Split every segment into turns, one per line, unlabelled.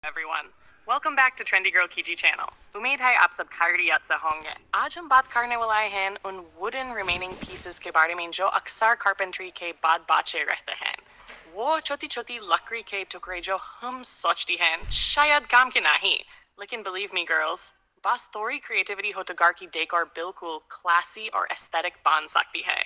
everyone. Welcome back to Trendy Girl Kiji channel. उम्मीद है आप सब खैरियत से होंगे। आज हम बात करने वाले हैं उन wooden remaining pieces के बारे में जो अक्सर carpentry के बाद बचे रहते हैं। वो छोटी छोटी लकड़ी के टुकड़े जो हम सोचती हैं शायद काम के नहीं, लेकिन believe me girls, बस थोड़ी creativity हो तो घर की decor बिल्कुल classy और aesthetic बन सकती है।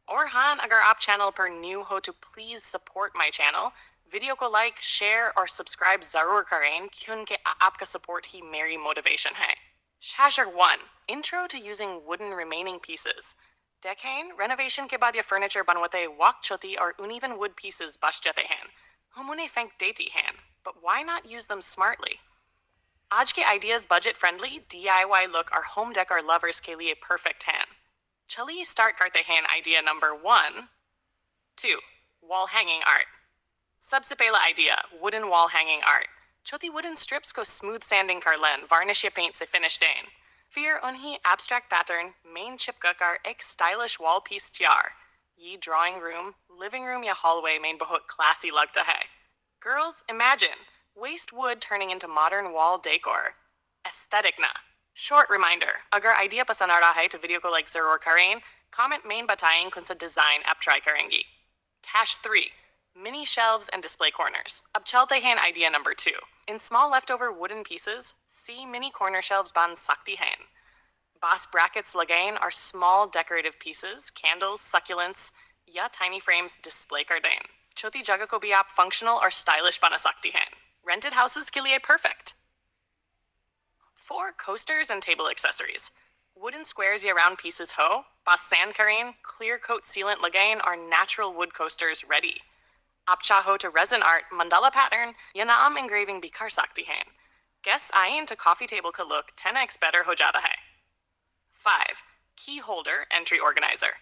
और हाँ, अगर आप चैनल पर न्यू हो तो please support my channel, video को लाइक, शेयर और सब्सक्राइब जरूर करें क्योंकि आपका सपोर्ट ही मेरी मोटिवेशन है। Chapter 1. Intro to using wooden remaining pieces. देखें, रेनोवेशन के बाद ये फर्नीचर बनवाते वक्त छोटी और uneven wood pieces बच जाते हैं। हम उन्हें फेंक देती हैं, but why not use them smartly? आज के ideas budget friendly, DIY look और होम डेकोर लवर्स के लिए परफेक्ट हैं। चलिए स्टार्ट करते हैं idea number 1, 2. Wall hanging art. सबसे पहला idea, wooden wall hanging art. छोटी wooden strips को smooth sanding कर लें, varnish या paint से finish दें। फिर उन्हें abstract pattern main चिपका कर एक stylish wall piece तैयार। ये drawing room, living room या hallway में बहुत classy लगता है। Girls, imagine waste wood turning into modern wall decor. Aesthetic ना। Short reminder, अगर आइडिया पसंद आ रहा है तो वीडियो को लाइक जरूर करें, कमेंट में बताएं कौन सा डिजाइन आप ट्राई करेंगी। Tash 3. Mini shelves and display corners. अब चलते हैं idea number 2. In small leftover wooden pieces, see mini corner shelves बन सकती हैं। Bas brackets लगाएं और small decorative pieces, candles, succulents या tiny frames display कर दें। छोटी जगह को भी आप functional और stylish बना सकती हैं। Rented houses के लिए perfect. 4. Coasters and table accessories. Wooden squares या round pieces ho, bas sand karein, clear coat sealant लगाएं और natural wood coasters ready. आप चाहो तो resin art, mandala pattern या नाम engraving भी कर सकती हैं। Guests आएं तो coffee table का look 10x better हो जाता है। 5. Key holder entry organizer.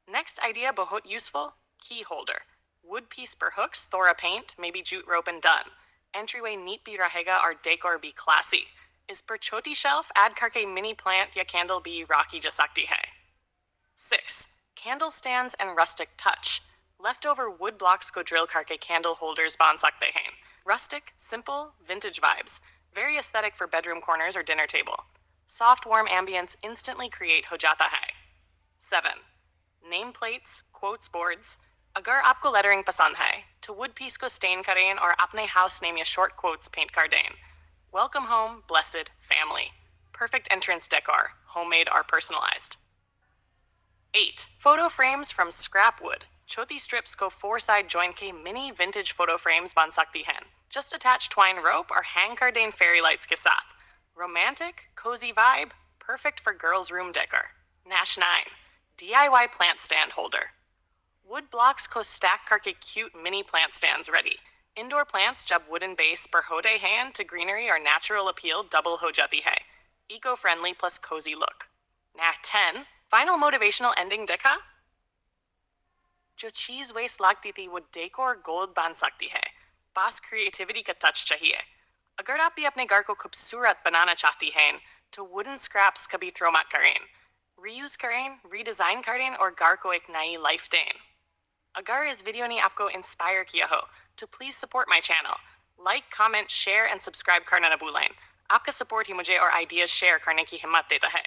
Next idea बहुत useful, key holder. Wood piece per hooks, thora paint, maybe jute rope and done. Entryway neat भी रहेगा और decor भी classy. इस पर छोटी shelf add करके mini plant या candle भी राखी जा सकती है। 6. Candle stands and rustic touch. Leftover wood blocks को drill करके candle holders बन सकते हैं। Rustic, simple, vintage vibes. Very aesthetic for bedroom corners or dinner table. Soft, warm ambience instantly create हो जाता है। 7. Name plates, quotes boards. अगर आपको lettering पसंद है, तो wood piece को stain करें और अपने house name या short quotes paint कर दें। Welcome home, blessed family. Perfect entrance decor, homemade or personalized. 8. Photo frames from scrap wood. छोटी strips को 4-side join के mini vintage photo frames बन सकती हैं। Just attach twine rope or hang कर दें fairy lights के साथ. Romantic, cozy vibe, perfect for girls' room decor. Nash 9. DIY plant stand holder. Wood blocks को stack करके cute mini plant stands ready. Indoor plants जब wooden base पर होते हैं to greenery or natural appeal double हो जाती है. Eco-friendly plus cozy look. Now 10. Final motivational ending dikha. जो चीज वेस्ट लगती थी वो डेकोर गोल्ड बन सकती है। बस क्रिएटिविटी का टच चाहिए। अगर आप भी अपने घर को खूबसूरत बनाना चाहती हैं तो वुडन स्क्रैप्स कभी थ्रो मत करें। रीयूज करें, रीडिजाइन करें और घर को एक नई लाइफ दें। अगर इस वीडियो ने आपको इंस्पायर किया हो तो please support my channel, like, comment, share and subscribe करना न भूलें। आपका सपोर्ट ही मुझे और आइडियाज शेयर करने की हिम्मत देता है।